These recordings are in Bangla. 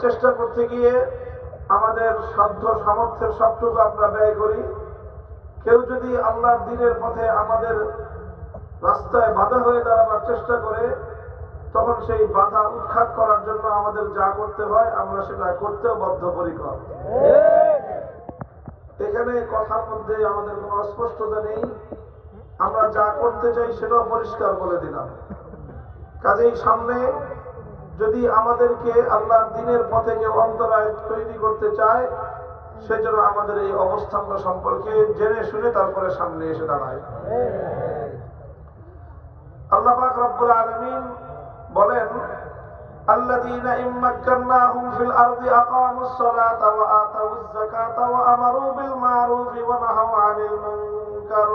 চেষ্টা করতে গিয়ে আমাদের সাধ্য সামর্থ্যের সবটুকু আমরা ব্যয় করি। কেউ যদি আল্লাহর দ্বীনের পথে আমাদের রাস্তায় বাধা হয়ে দাঁড়াবার চেষ্টা করে, তখন সেই বাধা উৎখাত করার জন্য আমাদের যা করতে হয় আমরা সেটা করতেও বদ্ধপরিকর। এখানে কথার মধ্যে আমাদের কোনো অস্পষ্টতা নেই, আমরা যা করতে চাই সেটাও পরিষ্কার বলে দিলাম। কাজেই সামনে যদি আমাদেরকে আল্লাহর দ্বীনের পথে কেউ অন্তরায় তৈরি করতে চায়, সেজন্য আমাদের এই অবস্থানটা সম্পর্কে জেনে শুনে তারপরে সামনে এসে দাঁড়ায়। আল্লাহ পাক রব্বুল আলামিন বলেন, আল্লাযীনা ইম্মাক্কান্নাহুম ফিল আরদি আকামুস সালাতা ওয়া আতাউয যাকাতা ওয়া আমারু বিল মারুফি ওয়া নাহাউ আনিল মুনকার।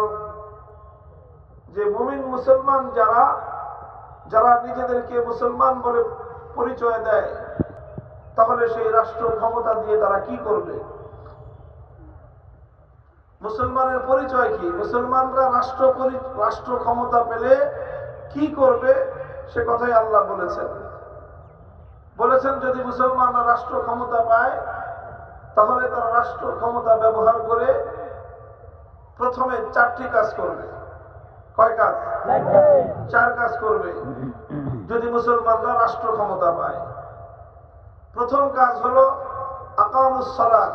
যে মুমিন মুসলমান যারা নিজেদেরকে মুসলমান বলে পরিচয় দেয়, তাহলে সেই রাষ্ট্র ক্ষমতা দিয়ে তারা কি করবে? মুসলমানের পরিচয় কি? মুসলমানরা রাষ্ট্র ক্ষমতা পেলে কি করবে সে কথাই আল্লাহ বলেছেন যদি মুসলমানরা রাষ্ট্র ক্ষমতা পায়, তাহলে তারা রাষ্ট্র ক্ষমতা ব্যবহার করে প্রথমে 4টি কাজ করবে। কয় কাজ? 4 কাজ করবে যদি মুসলমানরা রাষ্ট্র ক্ষমতা পায়। প্রথম কাজ হলো আকামুস সালাত।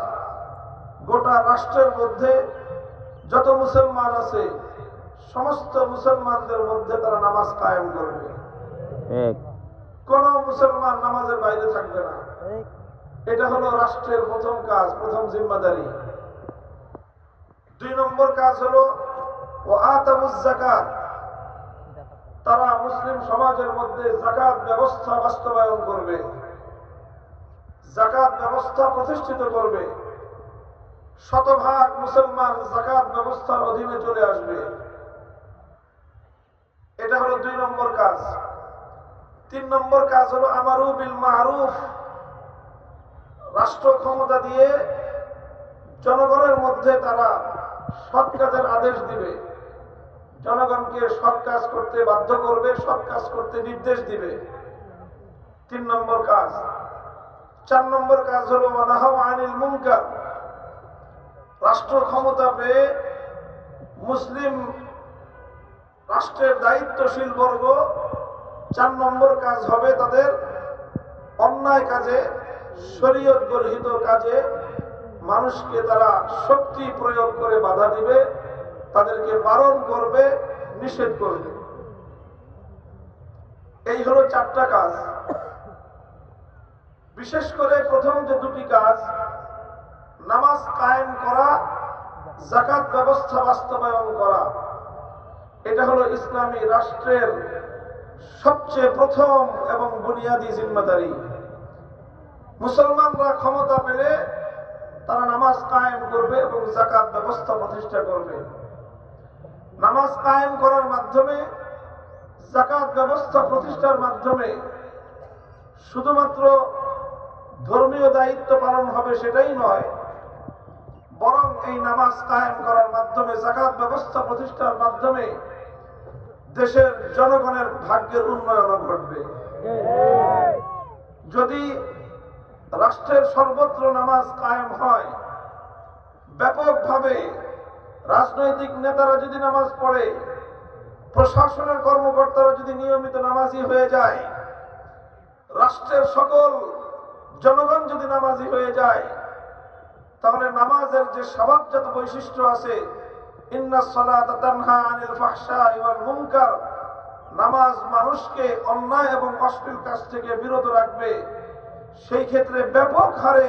গোটা রাষ্ট্রের মধ্যে যত মুসলমান আছে সমস্ত মুসলমানদের মধ্যে তারা নামাজ কায়েম করবে। কোন মুসলমান নামাজের বাইরে থাকবে না। এটা হলো রাষ্ট্রের প্রথম কাজ, প্রথম জিম্মাদারি। 2 নম্বর কাজ হলো ওয়া আতাউয যাকাত। তারা মুসলিম সমাজের মধ্যে যাকাত ব্যবস্থা বাস্তবায়ন করবে, যাকাত ব্যবস্থা প্রতিষ্ঠিত করবে। শতভাগ মুসলমান যাকাত ব্যবস্থার অধীনে চলে আসবে। এটা হলো 2 নম্বর কাজ। 3 নম্বর কাজ হলো আমারু বিল মারুফ। রাষ্ট্র ক্ষমতা দিয়ে জনগণের মধ্যে তারা সৎ কাজের আদেশ দিবে, জনগণকে সৎ কাজ করতে বাধ্য করবে, সৎ কাজ করতে নির্দেশ দিবে। 3 নম্বর কাজ। 4 নম্বর কাজ হলো ওয়া নাহাউ আনিল মুনকার। রাষ্ট্র ক্ষমতা পেয়ে মুসলিম রাষ্ট্রের দায়িত্বশীল বর্গ 4 নম্বর কাজ হবে তাদের অন্যায় কাজে, শরীয়ত গর্হিত কাজে মানুষকে তারা শক্তি প্রয়োগ করে বাধা দিবে, তাদেরকে বারণ করবে, নিষেধ করবে। এই হলো 4টা কাজ। বিশেষ করে প্রথম যে 2টি কাজ, নামাজ কায়েম করা, যাকাত ব্যবস্থা বাস্তবায়ন করা, এটা হলো ইসলামী রাষ্ট্রের সবচেয়ে প্রথম এবং বুনিয়াদী জিম্মাদারি। মুসলমানরা ক্ষমতা পেলে তারা নামাজ কায়েম করবে এবং যাকাত ব্যবস্থা প্রতিষ্ঠা করবে। নামাজ কায়েম করার মাধ্যমে, যাকাত ব্যবস্থা প্রতিষ্ঠার মাধ্যমে শুধুমাত্র ধর্মীয় দায়িত্ব পালন হবে সেটাই নয়, বরং এই নামাজ কায়েম করার মাধ্যমে, যাকাত ব্যবস্থা প্রতিষ্ঠার মাধ্যমে দেশের জনগণের ভাগ্যের উন্নয়ন ঘটবে। যদি রাষ্ট্রের সর্বত্র নামাজ কায়েম হয়, ব্যাপকভাবে রাজনৈতিক নেতারা যদি নামাজ পড়ে, প্রশাসনের কর্মকর্তারা যদি নিয়মিত নামাজি হয়ে যায়, রাষ্ট্রের সকল জনগণ যদি নামাজি হয়ে যায়, তাহলে নামাজের যে স্বভাবজাত বৈশিষ্ট্য আছে, ইন্নাস সালাতা তানহা আনিল ফাহশাই ওয়াল মুনকার, নামাজ মানুষকে অন্যায় এবং অশ্লীল কাজ থেকে বিরত রাখবে, সেই ক্ষেত্রে ব্যাপক হারে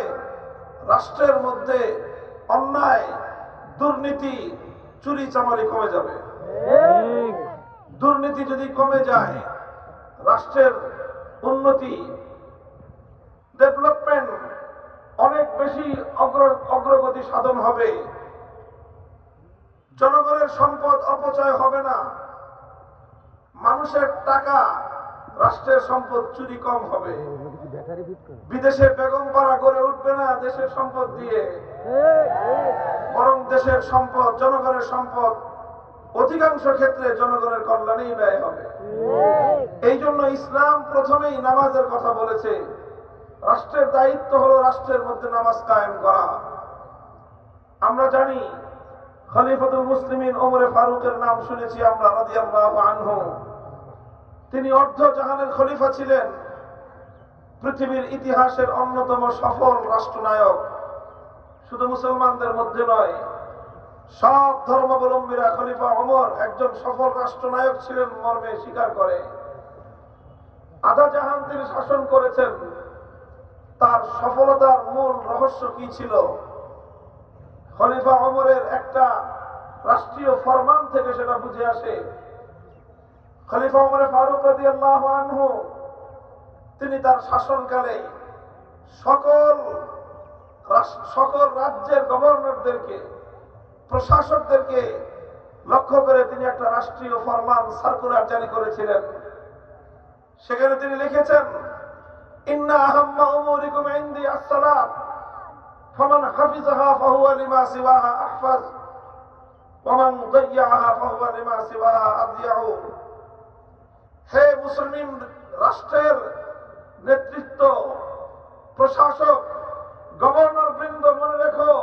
রাষ্ট্রের মধ্যে অন্যায়, দুর্নীতি, চুরি চামারি কমে যাবে। দুর্নীতি যদি কমে যায়, রাষ্ট্রের উন্নতি, ডেভেলপমেন্ট অনেক বেশি অগ্রগতি সাধন হবে। জনগণের সম্পদ অপচয় হবে না, মানুষের টাকা, রাষ্ট্রের সম্পদ চুরি কম হবে। বিদেশে বেগম পাড়া গড়ে উঠবে না দেশের সম্পদ দিয়ে, বরং দেশের সম্পদ, জনগণের সম্পদ অধিকাংশ ক্ষেত্রে জনগণের কল্যাণেই ব্যয় হবে। এই জন্য ইসলাম প্রথমেই নামাজের কথা বলেছে। রাষ্ট্রের দায়িত্ব হলো রাষ্ট্রের মধ্যে নামাজ কায়েম করা। আমরা জানি খলিফাতুল মুসলিমিন ওমরে ফারুকের নাম শুনেছি আমরা রাদিয়াল্লাহু আনহু। তিনি অর্ধ জাহানের খলিফা ছিলেন, পৃথিবীর ইতিহাসের অন্যতম সফল রাষ্ট্রনায়ক। শুধু মুসলমানদের মধ্যে নয়, সব ধর্মাবলম্বীরা খলিফা ওমর একজন সফল রাষ্ট্রনায়ক ছিলেন মর্মে স্বীকার করে। আধা জাহান তিনি শাসন করেছেন। তার সফলতার মূল রহস্য কি ছিল? খলিফা ওমরের একটা রাষ্ট্রীয় ফরমান থেকে সেটা বুঝে আসে। খলিফা ওমর ফারুক রাদিয়াল্লাহু আনহু তিনি তার শাসনকালে সকল রাজ্যের গভর্নরদেরকে, প্রশাসকদেরকে লক্ষ্য করে তিনি একটা রাষ্ট্রীয় ফরমান সার্কুলার জারি করেছিলেন। সেখানে তিনি লিখেছেন, ইন্না আহাম্মা উমুরিকুম ইনদি আস-সালাত ফামান হাফিজাহা ফাহুয়া লিমা সিওয়াহা আহফাজ ওয়া মান দাইয়াহা ফাহুয়া লিমা সিওয়াহা আদিয়াউ। হে মুসলিম রাষ্ট্রের নেতৃত্ব, প্রশাসক, গভর্নর বৃন্দ, মনে রেখো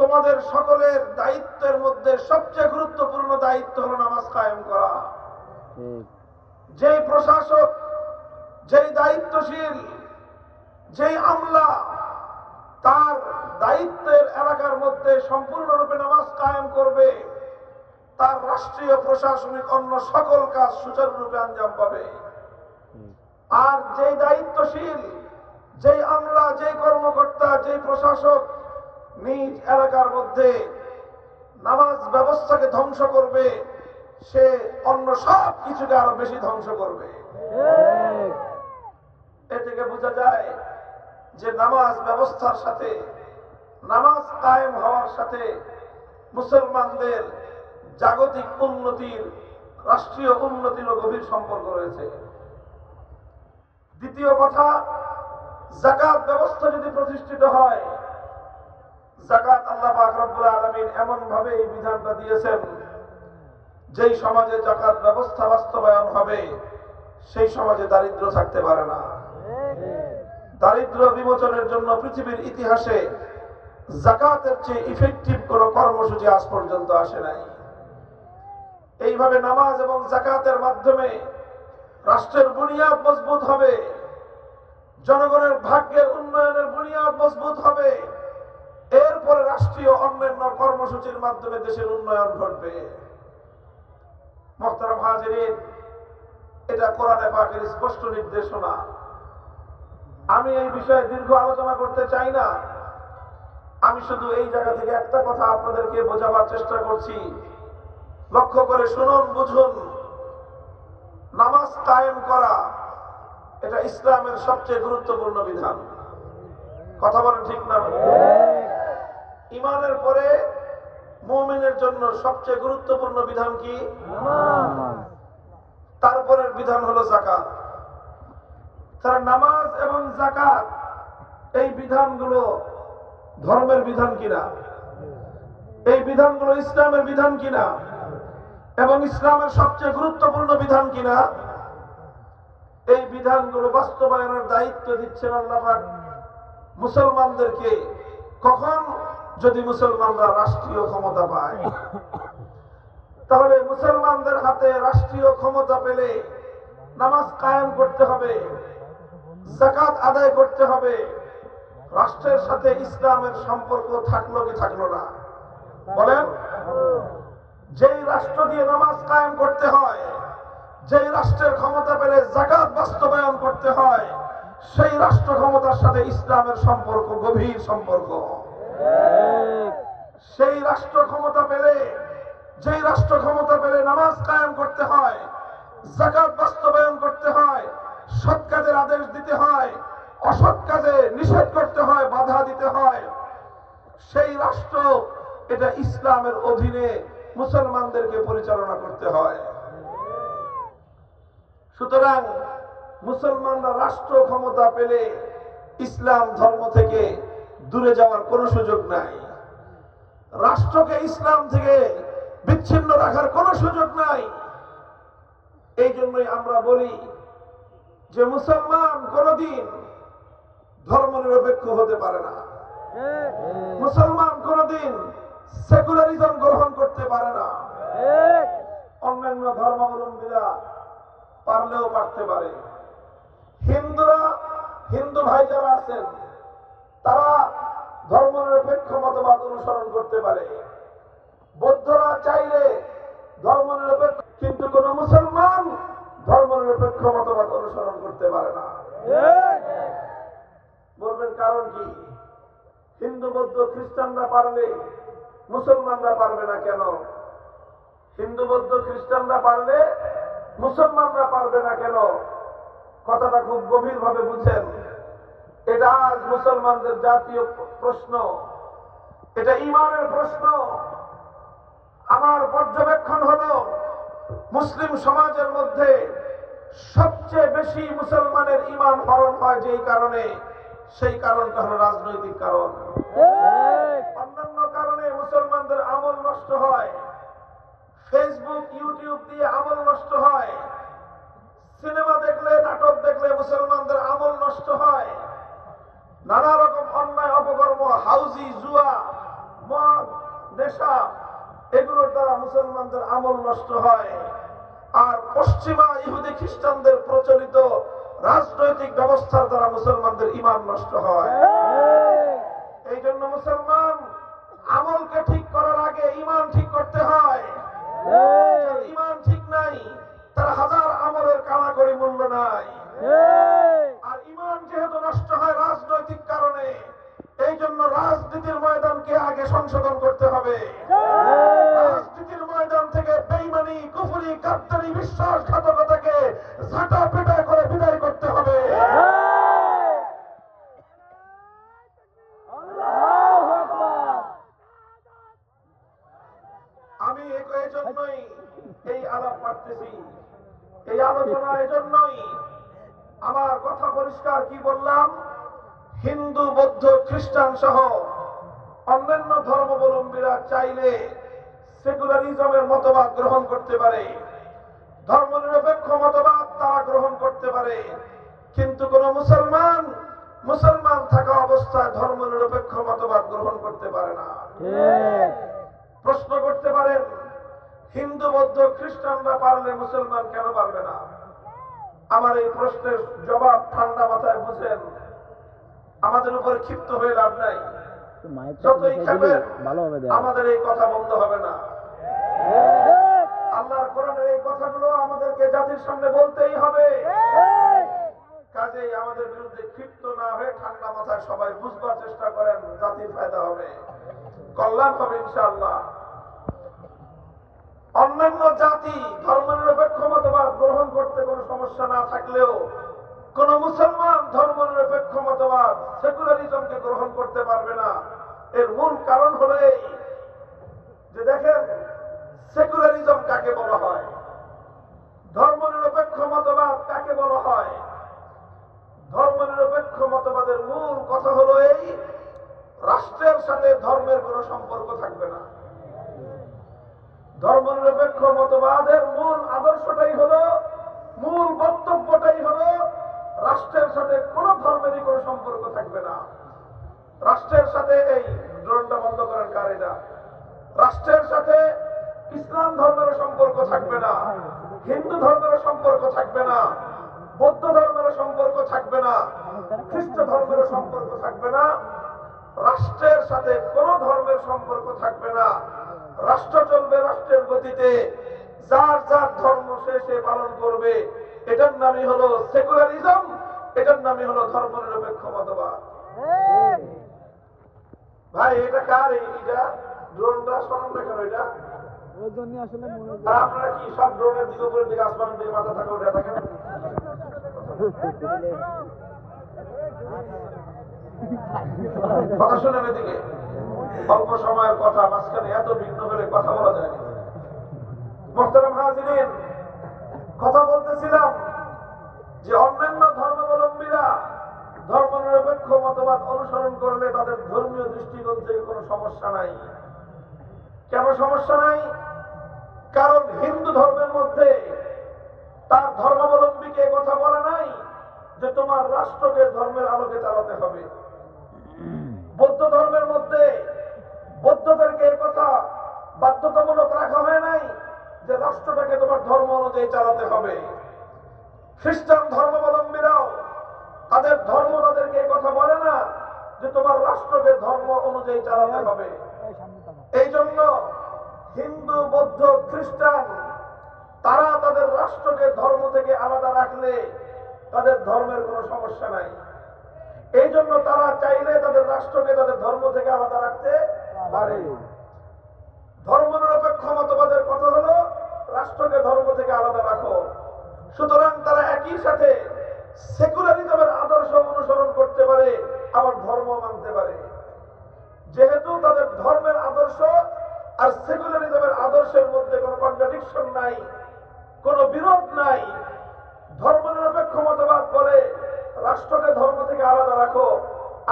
তোমাদের সকলের দায়িত্বের মধ্যে সবচেয়ে গুরুত্বপূর্ণ দায়িত্ব হলো নামাজ কায়েম করা। যেই প্রশাসক, যেই দায়িত্বশীল, যেই আমলা তার দায়িত্বের এলাকার মধ্যে সম্পূর্ণরূপে নামাজ কায়েম করবে, তার রাষ্ট্রীয় প্রশাসনিক অন্য সকল কাজ সুচারুরূপে আঞ্জাম পাবে। আর যেই দায়িত্বশীল, যেই আমলা, যেই কর্মকর্তা, যেই প্রশাসক নিজ এলাকার মধ্যে নামাজ ব্যবস্থাকে ধ্বংস করবে, সে অন্য সব কিছুকে আরো বেশি ধ্বংস করবে। এ থেকে বোঝা যায় যে নামাজ ব্যবস্থার সাথে, নামাজ কায়েম হওয়ার সাথে মুসলমানদের জাগতিক উন্নতির, রাষ্ট্রীয় উন্নতিরও গভীর সম্পর্ক রয়েছে। দ্বিতীয় কথা, যাকাত ব্যবস্থা যদি প্রতিষ্ঠিত হয়, যাকাত আল্লাহ পাক রব্বুল আলামিন এমন ভাবে এই বিধানটা দিয়েছেন, যেই সমাজে যাকাত ব্যবস্থা বাস্তবায়ন হবে সেই সমাজে দারিদ্র থাকতে পারে না। দারিদ্র বিমোচনের জন্য পৃথিবীর ইতিহাসে যাকাতের চেয়ে ইফেক্টিভ কোন কর্মসূচি আজ পর্যন্ত আসে নাই। এইভাবে নামাজ এবং যাকাতের মাধ্যমে রাষ্ট্রের বুনিয়াদ মজবুত হবে, জনগণের ভাগ্যের উন্নয়নের বুনিয়াদ মজবুত হবে, এরপরে রাষ্ট্রীয় অন্যান্য কর্মসূচির মাধ্যমে দেশের উন্নয়ন ঘটবে। মুহতারাম হাজিরিন, এটা কোরআনে পাকের স্পষ্ট নির্দেশনা। আমি এই বিষয়ে দীর্ঘ আলোচনা করতে চাই না। আমি শুধু এই জায়গা থেকে একটা কথা আপনাদেরকে বোঝাবার চেষ্টা করছি। লক্ষ্য করে শুনুন, বুঝুন। নামাজ কায়েম করা এটা ইসলামের সবচেয়ে গুরুত্বপূর্ণ বিধান। কথা বলেন ঠিক না? ঈমানের পরে মুমিনের জন্য সবচেয়ে গুরুত্বপূর্ণ বিধান কি? তারপরের বিধান হলো যাকাত। তারা নামাজ এবং যাকাত এই বিধানগুলো ধর্মের বিধান কিনা, এই বিধানগুলো ইসলামের বিধান কিনা এবং ইসলামের সবচেয়ে গুরুত্বপূর্ণ বিধান কিনা, এই বিধানগুলো বাস্তবায়নের দায়িত্ব দিচ্ছেন আল্লাহ পাক মুসলমানদেরকে। কখন? যদি মুসলমানরা রাষ্ট্রীয় ক্ষমতা পায়। তাহলে মুসলমানদের হাতে রাষ্ট্রীয় ক্ষমতা পেলে নামাজ কায়েম করতে হবে, যাকাত আদায় করতে হবে। রাষ্ট্রের সাথে ইসলামের সম্পর্ক থাকলো কি থাকলো না? বলেন। যেই রাষ্ট্র দিয়ে নামাজ কায়েম করতে হয়, যেই রাষ্ট্রের ক্ষমতা পেলে যাকাত বাস্তবায়ন করতে হয়, সেই রাষ্ট্র ক্ষমতার সাথে ইসলামের সম্পর্ক গভীর সম্পর্ক। সেই রাষ্ট্র ক্ষমতা পেলে, যেই রাষ্ট্র ক্ষমতা পেলে নামাজ কায়েম করতে হয়, যাকাত বাস্তবায়ন করতে হয়, সৎ কাজের আদেশ দিতে হয়, অসৎ কাজে নিষেধ করতে হয়, বাধা দিতে হয়, সেই রাষ্ট্র এটা ইসলামের অধীনে মুসলমানদেরকে পরিচালনা করতে হয়। সুতরাং মুসলমানরা রাষ্ট্র ক্ষমতা পেলে ইসলাম ধর্ম থেকে দূরে যাওয়ার কোনো সুযোগ নাই। রাষ্ট্রকে ইসলাম থেকে বিচ্ছিন্ন রাখার কোনো সুযোগ নাই। এই জন্যই আমরা বলি যে মুসলমান কোনদিন ধর্মনিরপেক্ষ হতে পারে না। মুসলমান কোনদিন সেকুলারিজম গ্রহণ করতে পারে না। অন্যান্য ধর্মাবলম্বীরা পারলেও পারতে পারে। হিন্দুরা, হিন্দু ভাই যারা আছেন তারা ধর্মনিরপেক্ষ মতবাদ অনুসরণ করতে পারে। বৌদ্ধরা চাইলে ধর্মনিরপেক্ষ, কিন্তু কোন মুসলমান ধর্মনিরপেক্ষ মতবাদ অনুসরণ করতে পারে না। বলবেন কারণ কি? হিন্দু বৌদ্ধ খ্রিস্টানরা পারলে মুসলমানরা পারবে না কেন? হিন্দু বৌদ্ধ খ্রিস্টানরা পারলে মুসলমানরা পারবে না কেন? কথাটা খুব গভীর ভাবে বুঝেন। এটা আজ মুসলমানদের জাতীয় প্রশ্ন, এটা ইমানের প্রশ্ন। আমার পর্যবেক্ষণ হলো মুসলিম সমাজের মধ্যে সবচেয়ে বেশি মুসলমানের ইমান হরণ হয় যেই কারণে, সেই কারণটা হলো রাজনৈতিক কারণ। অন্যান্য কারণে মুসলমানদের আমল নষ্ট হয়। ফেসবুক ইউটিউব দিয়ে আমল নষ্ট হয়। সিনেমা দেখলে, নাটক দেখলে মুসলমানদের আমল নষ্ট হয়। নানা রকম অন্যায় অপকর্ম, হাউজি, জুয়া, মদ, নেশা, এগুলোর দ্বারা মুসলমানদের আমল নষ্ট হয়। আর পশ্চিমা ইহুদি খ্রিস্টানদের প্রচলিত রাজনৈতিক ব্যবস্থার দ্বারা মুসলমানদের ইমান নষ্ট হয়। এই জন্য মুসলমান আমলকে ঠিক করার আগে ইমান ঠিক করতে হয়। ইমান ঠিক নাই, তার হাজার আমলের কানাকড়ি মূল্য নাই। আর ইমান যেহেতু নষ্ট হয় রাজনৈতিক কারণে, এই জন্য রাজনীতির ময়দানকে আগে সংশোধন করতে হবে। রাজনীতির ময়দান থেকে বেঈমানি, কুফরি, গাদ্দারি, বিশ্বাসঘাতকতাকে ঝাঁটা পেটা করে বিদায় করতে হবে। আমি এজন্যই এই আলাপ পাঠতেছি, এই আলোচনা এজন্যই। আমার কথা পরিষ্কার কি বললাম? হিন্দু বৌদ্ধ খ্রিস্টান সহ অন্যান্য ধর্মাবলম্বীরা চাইলে সেকুলারিজমের মতবাদ গ্রহণ করতে পারে, ধর্মনিরপেক্ষ মতবাদ তারা গ্রহণ করতে পারে, কিন্তু কোন মুসলমান মুসলমান থাকা অবস্থায় ধর্মনিরপেক্ষ মতবাদ গ্রহণ করতে পারে না। প্রশ্ন করতে পারেন, হিন্দু বৌদ্ধ খ্রিস্টানরা পারলে মুসলমান কেন পারবে না? আমার এই প্রশ্নের জবাব ঠান্ডা মাথায় বুঝেন। আমাদের উপর ক্ষিপ্ত হয়ে লাভ নাই। যতই খেপেন আমাদের এই কথা বন্ধ হবে না। আল্লাহর কোরআনের এই কথাগুলো আমাদেরকে জাতির সামনে বলতেই হবে। কাজেই আমাদের বিরুদ্ধে ক্ষিপ্ত না হয়ে ঠান্ডা মাথায় সবাই বুঝবার চেষ্টা করেন, জাতির ফায়দা হবে, কল্যাণ হবে ইনশাআল্লাহ। অন্যান্য জাতি ধর্মনিরপেক্ষ মতবাদ গ্রহণ করতে কোনো সমস্যা না থাকলেও কোন মুসলমান ধর্মনিরপেক্ষ মতবাদ সেকুলারিজমকে গ্রহণ করতে পারবে না। এর মূল কারণ হলো এই যে দেখেন, সেকুলারিজম কাকে বলা হয়, ধর্মনিরপেক্ষ মতবাদ কাকে বলা হয়? ধর্মনিরপেক্ষ মতবাদের মূল কথা হলো এই, রাষ্ট্রের সাথে ধর্মের কোনো সম্পর্ক থাকবে না। ধর্মনিরপেক্ষ মতবাদের মূল আদর্শটাই হলো, মূল বক্তব্যটাই হলো, রাষ্ট্রের সাথে কোন ধর্মেরই কোন সম্পর্ক থাকবে না। রাষ্ট্রের সাথে, এই ড্রোনটা বন্ধ করেন কারিনা, রাষ্ট্রের সাথে ইসলাম ধর্মের সম্পর্ক থাকবে না, হিন্দু ধর্মের সম্পর্ক থাকবে না, বৌদ্ধ ধর্মের সম্পর্ক থাকবে না, খ্রিস্ট ধর্মের সম্পর্ক থাকবে না। রাষ্ট্রের সাথে কোন ধর্মের সম্পর্ক থাকবে না। রাষ্ট্র চলবে রাষ্ট্রের গতিতে, যার যার ধর্ম সে পালন করবে। এটার নামই হলো সেকুলারিজম, এটার নামই হলো ধর্মনিরপেক্ষ মতবাদ। ভাই এটা কার? এইটা ড্রোনটা সরান না কেন? এটা আপনারা কি সব ড্রোনের দিকে, উপরের দিকে, আসমানের দিকে মাথা থাকা উঠে থাকেন? কথা শুনেন এদিকে। অল্প সময়ের কথা, মাঝখানে এত বিঘ্ন হলে কথা বলা যায় না। মোহতারাম হাজিরিন, কথা বলতেছিলাম যে অন্যান্য ধর্মাবলম্বীরা ধর্মনিরপেক্ষ মতবাদ অনুসরণ করলে তাদের ধর্মীয় দৃষ্টিকোণ থেকে কোনো সমস্যা নাই। কেন সমস্যা নাই? কারণ হিন্দু ধর্মের মধ্যে তার ধর্মাবলম্বীকে কথা বলা নাই যে তোমার রাষ্ট্রকে ধর্মের আলোকে চালাতে হবে। চালাতে হবে। খ্রিস্টান ধর্মাবলম্বীরাও তাদের ধর্ম তাদেরকে এই কথা বলে না যে তোমার রাষ্ট্রকে ধর্ম অনুযায়ী চালাতে হবে। এই জন্য হিন্দু, বৌদ্ধ, খ্রিস্টান তারা তাদের রাষ্ট্রকে ধর্ম থেকে আলাদা রাখলে তাদের ধর্মের কোনো সমস্যা নাই। এই জন্য তারা চাইলে তাদের রাষ্ট্রকে তাদের ধর্ম থেকে আলাদা রাখতে পারে। ধর্মনিরপেক্ষ মতবাদের কথা হলো রাষ্ট্রকে ধর্ম থেকে আলাদা রাখো। সুতরাং তারা একই সাথে সেকুলারিজমের আদর্শ অনুসরণ করতে পারে, আবার ধর্ম মানতে পারে। যেহেতু তাদের ধর্মের আদর্শ আর সেকুলারিজমের আদর্শের মধ্যে কোনো কন্ট্রাডিকশন নাই, কোনো বিরোধ নাই, ধর্মনিরপেক্ষ মতবাদ বলে রাষ্ট্রকে ধর্ম থেকে আলাদা রাখো,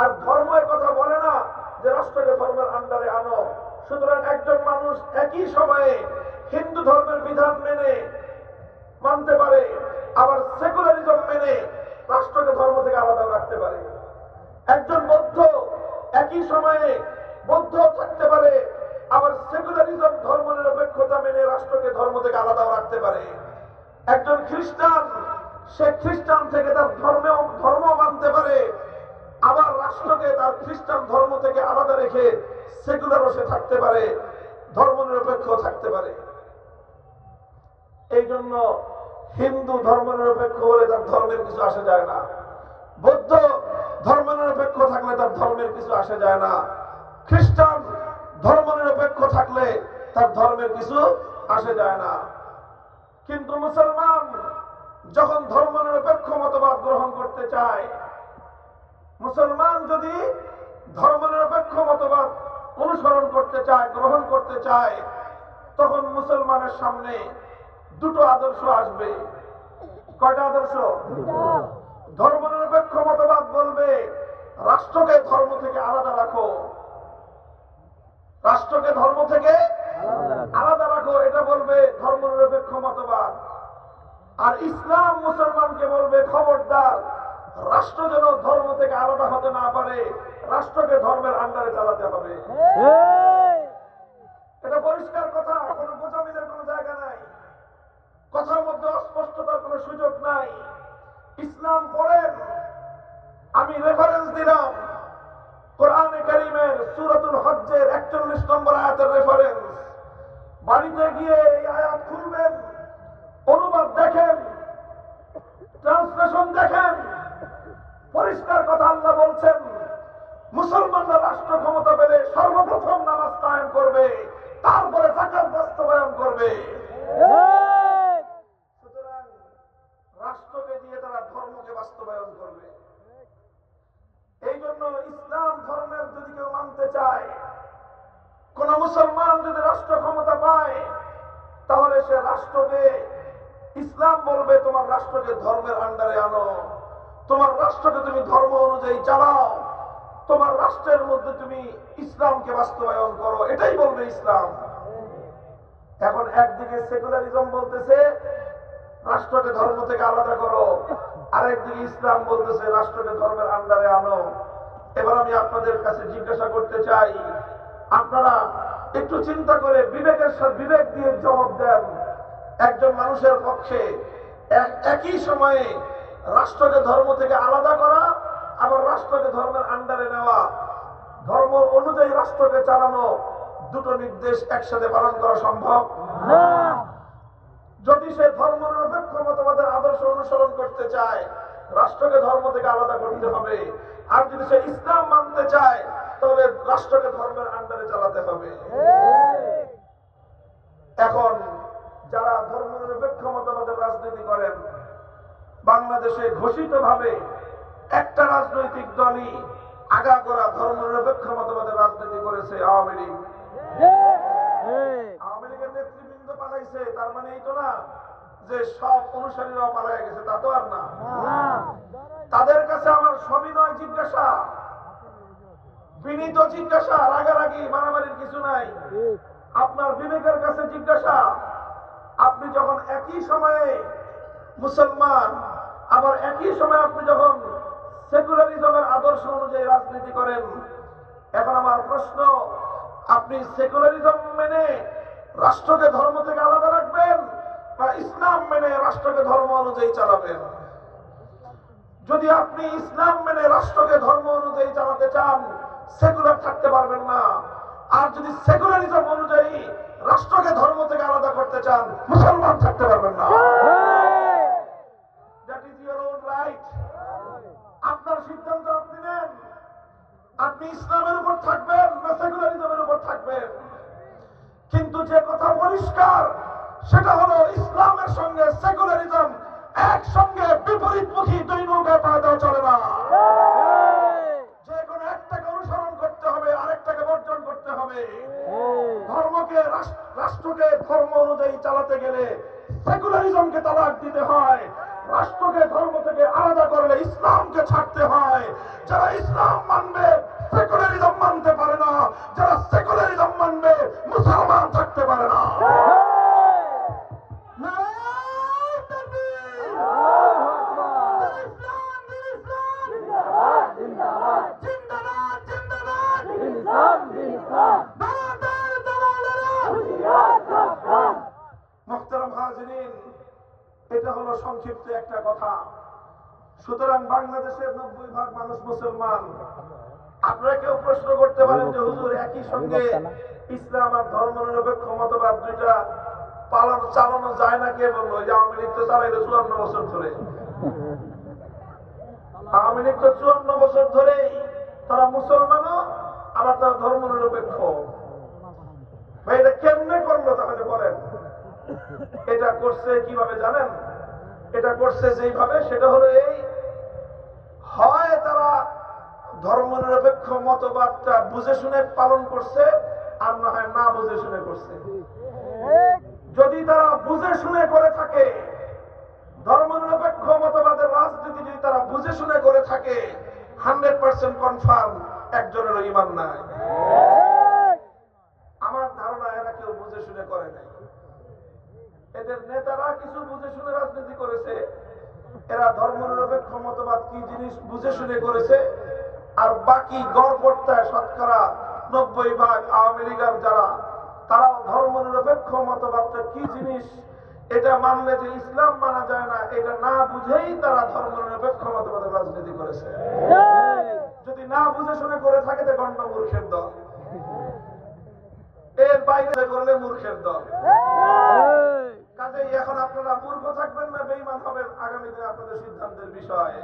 আর ধর্মের কথা বলে না যে রাষ্ট্রকে ধর্মের আন্ডারে আনো। সুতরাং একজন মানুষ একই সময়ে হিন্দু ধর্মের বিধান মেনে মানতে পারে, আবার সেকুলারিজম মেনে রাষ্ট্রকে ধর্ম থেকে আলাদা রাখতে পারে। একজন বৌদ্ধ একই সময়ে বৌদ্ধ থাকতে পারে, আবার সেকুলারিজম ধর্মনিরপেক্ষতা মেনে রাষ্ট্রকে ধর্ম থেকে আলাদা রাখতে পারে। একজন খ্রিস্টান সে খ্রিস্টান থেকে তার ধর্ম মানতে পারে, আবার রাষ্ট্রকে তার খ্রিস্টান ধর্ম থেকে আলাদা রেখে সেকুলারও সে থাকতে পারে, ধর্মনিরপেক্ষ থাকতে পারে। এই জন্য হিন্দু ধর্মনিরপেক্ষ হলে তার ধর্মের কিছু আসে যায় না, বৌদ্ধ ধর্মনিরপেক্ষ থাকলে তার ধর্মের কিছু আসে যায় না, খ্রিস্টান ধর্মনিরপেক্ষ থাকলে তার ধর্মের কিছু আসে যায় না। কিন্তু মুসলমান যখন ধর্মনিরপেক্ষ মতবাদ গ্রহণ করতে চায়, মুসলমান যদি ধর্মনিরপেক্ষ মতবাদ অনুসরণ করতে চায়, গ্রহণ করতে চায়, তখন মুসলমানের সামনে দুটো আদর্শ আসবে। কয়টা আদর্শ? ধর্মনিরপেক্ষ মতবাদ বলবে রাষ্ট্রকে ধর্ম থেকে আলাদা রাখো, রাষ্ট্রকে ধর্ম থেকে আলাদা রাখো, এটা বলবে ধর্মনিরপেক্ষ মতবাদ। আর ইসলাম মুসলমানকে বলবে খবরদার, রাষ্ট্র যেন ধর্ম থেকে আলাদা হতে না পারে, রাষ্ট্রকে ধর্মের আন্ডারে চালাতে হবে। এটা পরিষ্কার কথা, কোনো গোজামিলের কোনো জায়গা নাই, কথার মধ্যে অস্পষ্টতার কোনো সুযোগ নাই। ইসলাম পড়েন, আমি রেফারেন্স দিলাম কোরআনে কারীমের সূরাতুল হজ্জের ৪১ নম্বর আয়াতের রেফারেন্স। বাড়িতে গিয়ে এই আয়াত খুলবেন, অনুবাদ দেখেন, ট্রান্সলেশন দেখেন, পরিষ্কার কথা আল্লাহ বলছেন মুসলমানরা রাষ্ট্র ক্ষমতা পেলে সর্বপ্রথম নামাজ কায়েম করবে, তারপরে যাকাত বাস্তবায়ন করবে। সুতরাং রাষ্ট্রকে দিয়ে তারা ধর্মকে বাস্তবায়ন করবে। এই জন্য ইসলাম ধর্মের যদি কেউ মানতে চায়, কোন মুসলমান যদি রাষ্ট্র ক্ষমতা পায়, তাহলে সে রাষ্ট্রকে, ইসলাম বলবে তোমার রাষ্ট্রকে ধর্মের আন্ডারে আনো, তোমার রাষ্ট্রকে তুমি ধর্ম অনুযায়ী চালাও, তোমার রাষ্ট্রের মধ্যে তুমি ইসলামকে বাস্তবায়ন করো, এটাই বলবে ইসলাম। এখন একদিকে সেকুলারিজম বলতেছে রাষ্ট্রকে ধর্ম থেকে আলাদা করো, আরেকদিকে ইসলাম বলতেছে রাষ্ট্রকে ধর্মের আন্ডারে আনো। এবার আমি আপনাদের কাছে জিজ্ঞাসা করতে চাই, আপনারা একটু চিন্তা করে বিবেকের সাথে বিবেক দিয়ে জবাব দেন, একজন মানুষের পক্ষে একই সময়ে রাষ্ট্রকে ধর্ম থেকে আলাদা করা, আবার রাষ্ট্রকে ধর্মের আন্ডারে নেওয়া, ধর্ম অনুযায়ী রাষ্ট্রকে চালানো, দুটো নির্দেশ একসাথে পালন করা সম্ভব না। যদি সে ধর্মনিরপেক্ষ মতবাদের আদর্শ অনুসরণ করতে চায়, রাষ্ট্রকে ধর্ম থেকে আলাদা করতে হবে, আর যদি সে ইসলাম মানতে চায়, তাহলে রাষ্ট্রকে ধর্মের আন্ডারে চালাতে হবে। এখন যারা ধর্মনিরপেক্ষ মতবাদের রাজনীতি করেন, বাংলাদেশে ঘোষিতভাবে একটা রাজনৈতিক দলই আগাগোড়া ধর্মনিরপেক্ষ মতবাদের রাজনীতি করেছে, আওয়ামী লীগ। আওয়ামী লীগের নেতৃবৃন্দ পালাইছে, তার মানে এই তো না যে সব অনুসারীরাও পালাই গেছে, তা তো আর না। তাদের কাছে আমার সবিনয় জিজ্ঞাসা, বিনীত জিজ্ঞাসা, রাগারাগি মারামারির কিছু নাই, আপনার বিবেকের কাছে জিজ্ঞাসা, আপনি যখন একই সময়ে মুসলমান, আবার একই সময়ে আপনি যখন সেকুলারিজমের আদর্শ অনুযায়ী রাজনীতি করেন, এখন আমার প্রশ্ন, আপনি সেকুলারিজম মেনে রাষ্ট্রকে ধর্ম থেকে আলাদা রাখবেন, ইসলাম মেনে রাষ্ট্রকে ধর্ম অনুযায়ী চালাবেন। যদি আপনি ইসলাম মেনে রাষ্ট্রকে ধর্ম অনুযায়ী চালাতে চান, সেকুলার থাকতে পারবেন না। আর যদি সেকুলারিজম অনুযায়ী রাষ্ট্রকে ধর্ম থেকে আলাদা করতে চান, মুসলমান থাকতে পারবেন না। That is your own right. আপনার সিদ্ধান্ত আপনি নেন। আপনি ইসলামের উপর থাকবেন না সেকুলারিজমের উপর থাকবেন। কিন্তু যে কথা পরিষ্কার, সেটা হলো ইসলামের সঙ্গে সেকুলারিজম একসঙ্গে বিপরীতমুখী দুই নৌকায় পা দেওয়া চলে না। যে কোনো একটাকে অনুসরণ করতে হবে, আরেকটাকে বর্জন করতে হবে। ধর্মকে রাষ্ট্রকে ধর্ম অনুযায়ী চালাতে গেলে সেকুলারিজমকে তালাক দিতে হয়। রাষ্ট্রকে ধর্ম থেকে আলাদা করলে ইসলামকে ছাড়তে হয়। যারা ইসলাম মানবে সেকুলারিজম মানতে পারে না, যারা সেকুলারিজম মানবে মুসলমান থাকতে পারে না। মুহতারাম হাজিরিন, এটা হলো সংক্ষিপ্ত একটা কথা। সুতরাং বাংলাদেশের 90% মানুষ মুসলমান। আপনারা কেউ প্রশ্ন করতে পারেন যে হুজুর, একই সঙ্গে ইসলাম আর ধর্মনিরপেক্ষ মতবাদ দুইটা চালানো যায় না? কে বললো? যে আওয়ামী লীগ তো চালাইলো 54 বছর ধরে। আওয়ামী লীগ তো 54 বছর ধরেই তারা মুসলমানও আবার তারা ধর্মনিরপেক্ষ। ভাই, এটা কেমনে করলো তাহলে বলেন? এটা করছে কিভাবে জানেন? এটা করছে যেইভাবে, সেটা হলো এই: হয় তারা ধর্মনিরপেক্ষ মতবাদটা বুঝে শুনে পালন করছে, আর না হয় না বুঝে শুনে করছে। যদি তারা বুঝে শুনে করে থাকে, ধর্মনিরপেক্ষ মতবাদের রাজনীতি যদি তারা বুঝে শুনে করে থাকে, 100% কনফার্ম একজনেরও ঈমান নাই। আমার ধারণা এরা কেউ বুঝে শুনে করে নাই। এদের নেতারা কিছু বুঝে শুনে রাজনীতি করেছে। এরা ধর্মনিরপেক্ষ মতবাদ কি জিনিস বুঝে শুনে করেছে। আর বাকি গড়পড়তায় শতকরা 90% আওয়ামী লীগের যারা, তারাও ধর্মনিরপেক্ষ মতবাদটা কি জিনিস এটা মানলে যে ইসলাম মানা যায় না, এটা না বুঝেই তারা ধর্মনিরপেক্ষ মতবাদের রাজনীতি করেছে। যদি না বুঝে শুনে করে থাকে, তো গণ্ড মূর্খের দল। এর বাইরে করলে মূর্খের দল। কাজেই এখন আপনারা মূর্খ থাকবেন না বেঈমান হবেন, আগামী দিনে আপনাদের সিদ্ধান্তের বিষয়।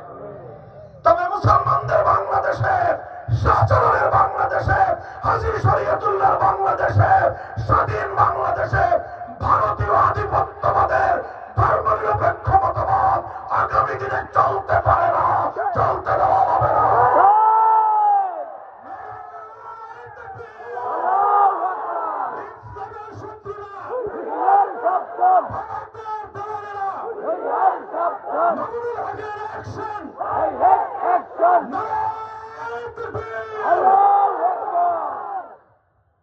তবে মুসলমানদের বাংলাদেশে, শাহজালালের বাংলাদেশে, হাজী শরীয়তুল্লাহর বাংলাদেশে, স্বাধীন বাংলাদেশে ভারতীয় আধিপত্যবাদের ধর্মনিরপেক্ষ মতবাদ আগামী দিনে চলতে পারে না, চলতে দেওয়া হবে না।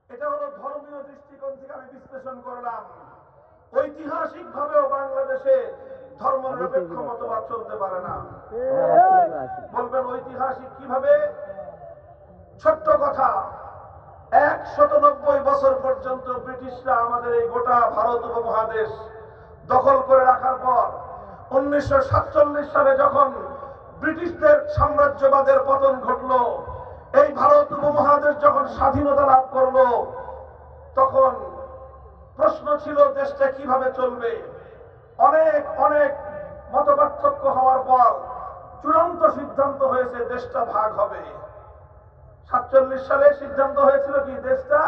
এটা হলো ধর্মীয় দৃষ্টিকোণ থেকে আমি বিশ্লেষণ করলাম। ঐতিহাসিক ভাবেও বাংলাদেশে ধর্মনিরপেক্ষ মতবাদ চলতে পারে না। বলবেন ঐতিহাসিক কিভাবে? ছোট্ট কথা, 190 বছর পর্যন্ত ব্রিটিশরা আমাদের এই গোটা ভারত উপমহাদেশ দখল করে রাখার পর 1947 সালে যখন ব্রিটিশদের সাম্রাজ্যবাদের পতন ঘটল, এই ভারত উপমহাদেশ যখন স্বাধীনতা লাভ করলো, তখন প্রশ্ন ছিল দেশটা কিভাবে চলবে। অনেক অনেক মতপার্থক্য হওয়ার পর চূড়ান্ত সিদ্ধান্ত হয়েছে দেশটা ভাগ হবে। 47 সালে সিদ্ধান্ত হয়েছিল কি দেশটা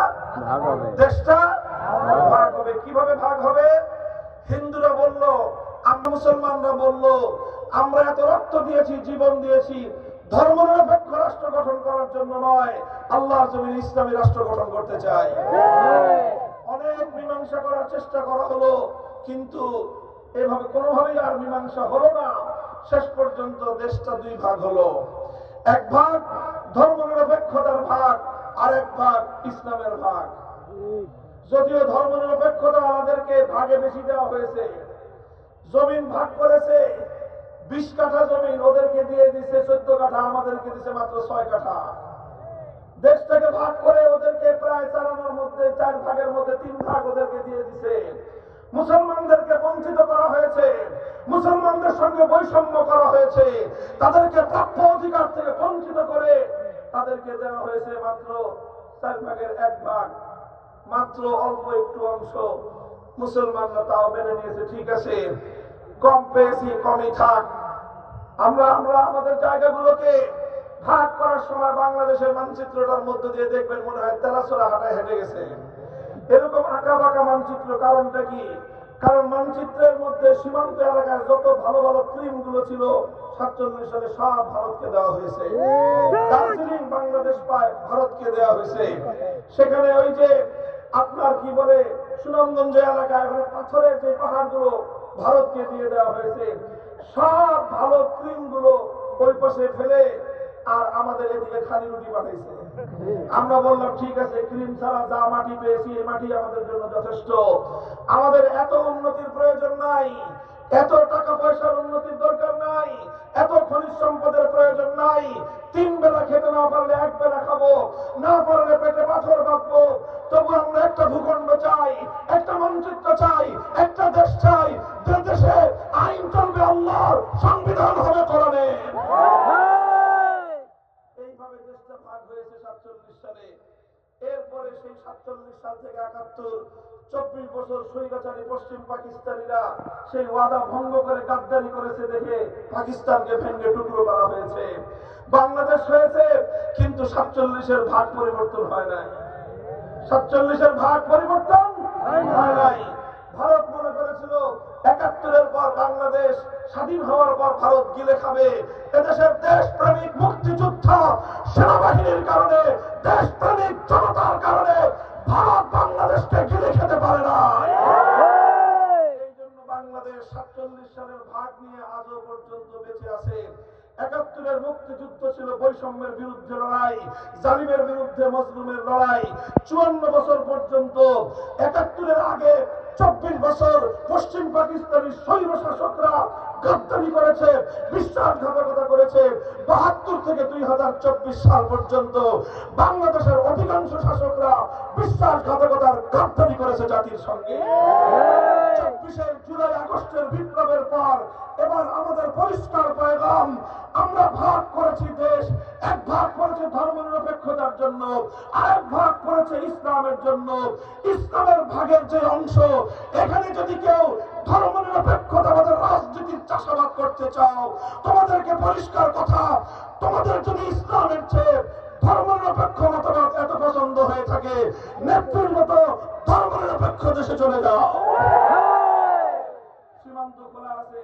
ভাগ হবে। কিভাবে ভাগ হবে? হিন্দুরা বলল, আমরা মুসলমানরা বলল, আমরা এত রক্ত দিয়েছি, জীবন দিয়েছি ধর্মনিরপেক্ষ রাষ্ট্র গঠন করার জন্য নয়, আল্লাহর জমিনে ইসলামী রাষ্ট্র গঠন করতে চাই। অনেক মীমাংসা করার চেষ্টা করা হলো, কিন্তু এভাবে কোনোভাবেই আর মীমাংসা হলো না। শেষ পর্যন্ত দেশটা দুই ভাগ হলো। এক ভাগ ধর্মনিরপেক্ষতার ভাগ, আরেক ভাগ ইসলামের ভাগ। যদিও ধর্মনিরপেক্ষতা আমাদেরকে ভাগে বেশি দেওয়া হয়েছে, জমিন ভাগ করেছে, 20 কাঠা জমিন ওদেরকে দিয়ে দিছে, 14 কাঠা আমাদেরকে দিছে মাত্র 6 কাঠা। দেশটাকে ভাগ করে ওদেরকে প্রায় 4 ভাগের মধ্যে 3 ভাগ ওদেরকে দিয়ে দিছে। মুসলমানদেরকে বঞ্চিত করা হয়েছে, মুসলমানদের সঙ্গে বৈষম্য করা হয়েছে, তাদেরকে প্রাপ্য অধিকার থেকে বঞ্চিত করে তাদেরকে দেওয়া হয়েছে মাত্র 4/1 মাত্র অল্প একটু অংশ। মুসলমানরা তাও মেনে নিয়েছে, ঠিক আছে কম পেয়েছি কমই থাক। আমরা আমাদের জায়গাগুলোকে ভাগ করার সময় বাংলাদেশের মানচিত্রটার মধ্য দিয়ে দেখবেন মনে হয় তেলাসোরা হাঁটায় হেঁটে গেছে, এরকম আঁকা বাঁকা মানচিত্র। কারণটা কি? কারণ মানচিত্রের মধ্যে সীমান্ত এলাকায় যত ভালো ভালো ক্রিম গুলো ছিল 47 সালে সব ভারতকে দেওয়া হয়েছে। দার্জিলিং বাংলাদেশ পায়, ভারতকে দেওয়া হয়েছে। সেখানে ওই যে আপনার কি বলে সুনামগঞ্জ এলাকায় ওখানে পাথরের যে পাহাড়গুলো ভারতকে দিয়ে দেওয়া হয়েছে। সব ভালো ক্রিম গুলো ওই পাশে ফেলে আর আমাদের এদিকে খালি রুটি বানাইছে। আমরা বললাম ঠিক আছে, ক্রিম ছাড়া যা মাটি পেয়েছি এই মাটি আমাদের জন্য যথেষ্ট, আমাদের এত উন্নতির প্রয়োজন নাই, এত টাকা পয়সার উন্নতির দরকার নাই, এত খনিজ সম্পদের প্রয়োজন নাই। 3 বেলা খেতে না পারলে 1 বেলা খাবো, না পারলে পেটে পাথর বাঁধবো, তবু আমরা একটা ভূখণ্ড চাই, একটা মানচিত্র চাই, একটা দেশ চাই যে দেশে আইন চলবে আল্লাহর, সংবিধান হবে কোরআনের। এইভাবে দেশটা ভাগ হয়েছে 47 সালে। এরপরে সেই 47 সাল থেকে 71, 24 বছর স্বৈরাচারী পশ্চিম পাকিস্তানিরা সেই ওয়াদা ভঙ্গ করে গাদ্দারি করেছে দেখে পাকিস্তানকে ভেঙে টুকরো করা হয়েছে। বাংলাদেশ হয়েছে, কিন্তু 47-এর ভাগ পরিবর্তন হয় নাই। 47-এর ভাগ পরিবর্তন হয় নাই। ভারত মনে করেছিল 71-এর পর বাংলাদেশ স্বাধীন হওয়ার পর ভারত গিলে খাবে। এদেশের দেশপ্রেমিক মুক্তিযোদ্ধা সেনাবাহিনীর কারণে, দেশপ্রেমিক জনতার কারণে ভারত বাংলাদেশকে গিলে খেতে পারে না। এই জন্য বাংলাদেশ 47 সালের ভাগ নিয়ে আজও পর্যন্ত বেঁচে আছে। 71-এর মুক্তিযুদ্ধ ছিল বৈষম্যের বিরুদ্ধে লড়াই, জালিমের বিরুদ্ধে মজলুমের লড়াই। 54 বছর পর্যন্ত, 71-এর আগে 24 বছর পশ্চিম পাকিস্তানি স্বৈর শাসকরা গাদ্দারি করেছে, বিশ্বাসঘাতকতা করেছে। 72 থেকে 2024 সাল পর্যন্ত বাংলাদেশের অধিকাংশ শাসকরা বিশ্বাসঘাতকতার গাদ্দারি করেছে জাতির সঙ্গে। 24 জুলাই আগস্টের বিপ্লবের পর এবার আমাদের পরিষ্কার পয়গাম, আমরা ভাগ করেছি দেশ, এক ভাগ করেছে ধর্মনিরপেক্ষতার জন্য, আরেক ভাগ করেছে ইসলামের জন্য। ইসলামের ভাগের যে অংশ, এখানে যদি কেউ ধর্মনিরপেক্ষতাবাদের রাজনীতির চাষাবাদ করতে চাও, তোমাদেরকে পরিষ্কার কথা, তোমাদের যদি ইসলামের চেয়ে ধর্মনিরপেক্ষ মতবাদ এত পছন্দ হয়ে থাকে, নেত্রীর মতো ধর্মনিরপেক্ষ দেশে চলে যাও। সীমান্ত খোলা আছে,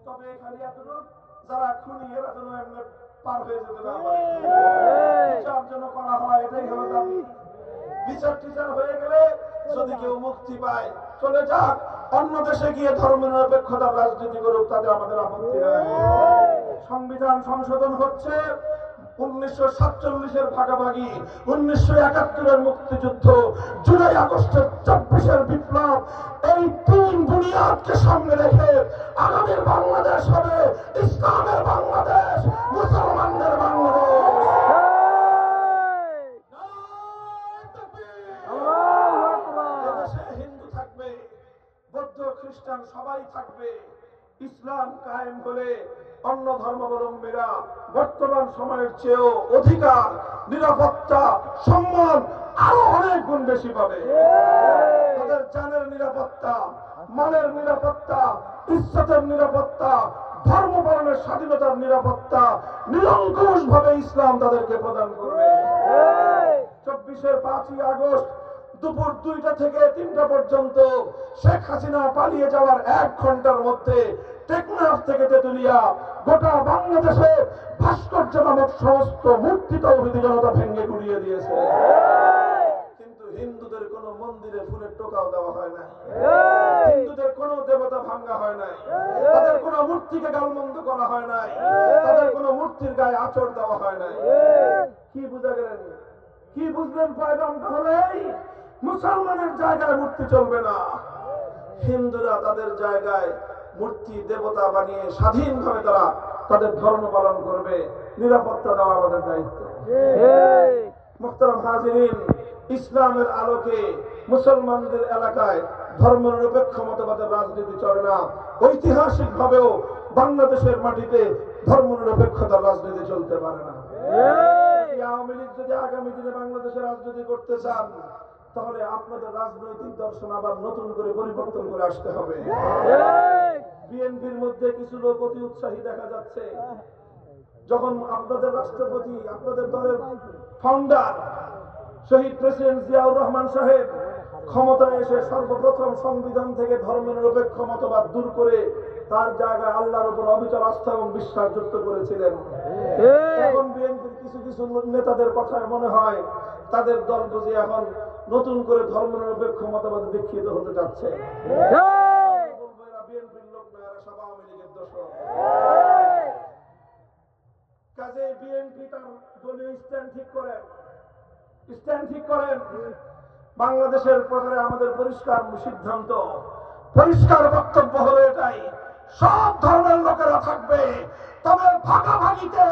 তবে এখানে এতটুকু যারা খুনি এরা যেন এমনি পার হয়ে যেতে না পারে, বিচার যেন করা হয়, এটাই হলো দাবি। বিচার টিচার হয়ে গেলে যদি কেউ মুক্তি পায় চলে যাক, অন্য দেশে গিয়ে ধর্মনিরপেক্ষতার রাজনীতি করুক, তাতে আমাদের আপত্তি নাই। সংবিধান সংশোধন হচ্ছে, 1947-এর ভাগাভাগি, 1971-এর মুক্তিযুদ্ধ, জুলাই আগস্টের 24-এর বিপ্লব, এই 3 বুনিয়াদকে সামনে রেখে আগামীর বাংলাদেশ হবে ইসলামের বাংলাদেশ, মুসলমানদের বাংলাদেশ। এদেশে হিন্দু থাকবে, বৌদ্ধ খ্রিস্টান সবাই থাকবে। ইসলাম কায়েম হলে অন্য ধর্মাবলম্বীরা বর্তমান সময়ের চেয়েও অধিকার, নিরাপত্তা, সম্মান আরো অনেক গুণ বেশি পাবে। তাদের জানের নিরাপত্তা, মানের নিরাপত্তা, ইজ্জতের নিরাপত্তা, ধর্ম পালনের স্বাধীনতার নিরাপত্তা নিরঙ্কুশ ভাবে ইসলাম তাদেরকে প্রদান করবে। 24-এর 5ই আগস্ট দুপুর 2টা থেকে 3টা পর্যন্ত শেখ হাসিনা পালিয়ে যাওয়ার 1 ঘন্টার মধ্যে টেকনাফ থেকে তেতুলিয়া গোটা বাংলাদেশে ভাস্কর্য নামক সমস্ত মূর্তি তৌহিদি জনতা ভেঙে গুড়িয়ে দিয়েছে। কিন্তু হিন্দুদের কোন মন্দিরে ফুলের টোকাও দেওয়া হয় না, হিন্দুদের কোন দেবতা ভাঙ্গা হয় নাই, তাদের কোন মূর্তিকে গালমন্দ করা হয় নাই, তাদের কোন মূর্তির গায়ে আঁচড় দেওয়া হয় নাই। কি বুঝা গেলেন? কি বুঝলেন? পয়গামটা হলেই মুসলমানের জায়গায় মূর্তি চলবে না, হিন্দুরা তাদের জায়গায় মূর্তি দেবতা বানিয়ে স্বাধীনভাবে তারা তাদের ধর্ম পালন করবে। নিরাপত্তা দেওয়া আমাদের দায়িত্ব। মুহতারাম হাজিরিন, ইসলামের আলোকে মুসলমানদের এলাকায় ধর্মনিরপেক্ষ মতবাদের রাজনীতি চলে না। ঐতিহাসিক ভাবেও বাংলাদেশের মাটিতে ধর্মনিরপেক্ষতার রাজনীতি চলতে পারে না। আওয়ামী লীগ যদি আগামী দিনে বাংলাদেশে রাজনীতি করতে চান, তাহলে আপনাদের রাজনৈতিক দর্শন আবার নতুন করে পরিবর্তন করে আসতে হবে। বিএনপির মধ্যে কিছু লোক অতি উৎসাহী দেখা যাচ্ছে। যখন আপনাদের রাষ্ট্রপতি, আপনাদের দলের ফাউন্ডার শহীদ প্রেসিডেন্ট জিয়াউর রহমান সাহেব ক্ষমতায় এসে সর্বপ্রথম সংবিধান থেকে ধর্মনিরপেক্ষ মতবাদ দূর করে তার জায়গায় আল্লাহর উপর অবিচল আস্থা এবং বিশ্বাস যুক্ত করেছিলেন। এখন বিএনপির কিছু কিছু নেতাদের কথায় মনে হয় তাদের দল বুঝি এখন নতুন করে ধর্মনিরপেক্ষ মতবাদে দীক্ষিত হতে যাচ্ছে। বিএনপির লোক না, এরা সব আওয়ামী লীগের দোষর। কাজে বিএনপি তার দলীয় স্ট্যান্ড ঠিক করেন। বাংলাদেশের ব্যাপারে আমাদের পরিষ্কার সিদ্ধান্ত, পরিষ্কার বক্তব্য হলো এটাই, সব ধর্মের লোকেরা থাকবে, তবে ভাগাভাগিতে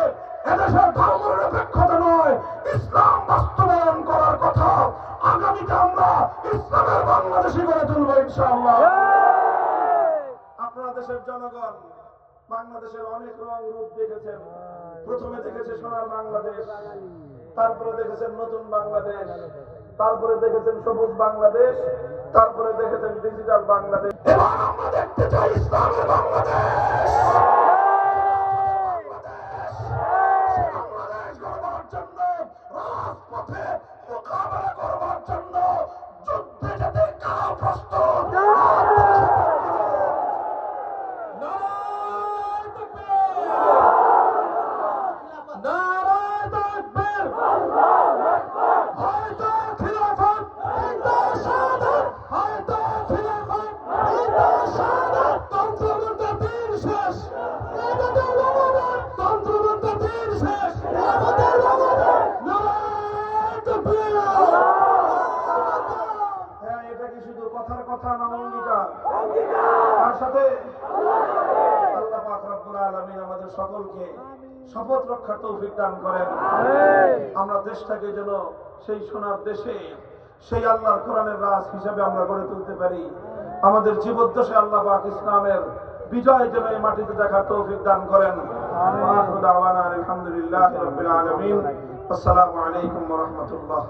এদেশের ধর্মনিরপেক্ষতা নয়, ইসলাম বাস্তবায়ন করার কথা। আগামীতে আমরা ইসলামের বাংলাদেশী করে তুলব ইনশাআল্লাহ। আপনারা দেশের জনগণ বাংলাদেশের অনেক রং রূপ দেখেছেন। প্রথমে দেখেছে সোনার বাংলাদেশ, তারপরে দেখেছেন নতুন বাংলাদেশ, তারপরে দেখেছেন সবুজ বাংলাদেশ, তারপরে দেখেছেন ডিজিটাল বাংলাদেশ। এবার আমরা দেখতে চাই ইসলামের বাংলাদেশ। বাংলাদেশ গড়বার জন্য, রাজপথে মোকাবেলা করবার জন্য, যুদ্ধে যেতে কারা প্রস্তুত? কথার কথা না, অঙ্গীকার। তার সাথে আল্লাহ পাক রব্বুল আলামিন আমাদের সকলকে শপথ রক্ষার তৌফিক দান করেন। আমরা দেশটাকে যেন সেই সোনার দেশে, সেই আল্লাহর কোরআনের রাজ হিসেবে আমরা গড়ে তুলতে পারি। আমাদের জীবদ্দশে আল্লাহ পাক ইসলামের বিজয় যেন এই মাটিতে দেখার তৌফিক দান করেন। আখিরু দাওয়ানা আলহামদুলিল্লাহি রাব্বিল আলামিন। আসসালামু আলাইকুম ওয়া রাহমাতুল্লাহ।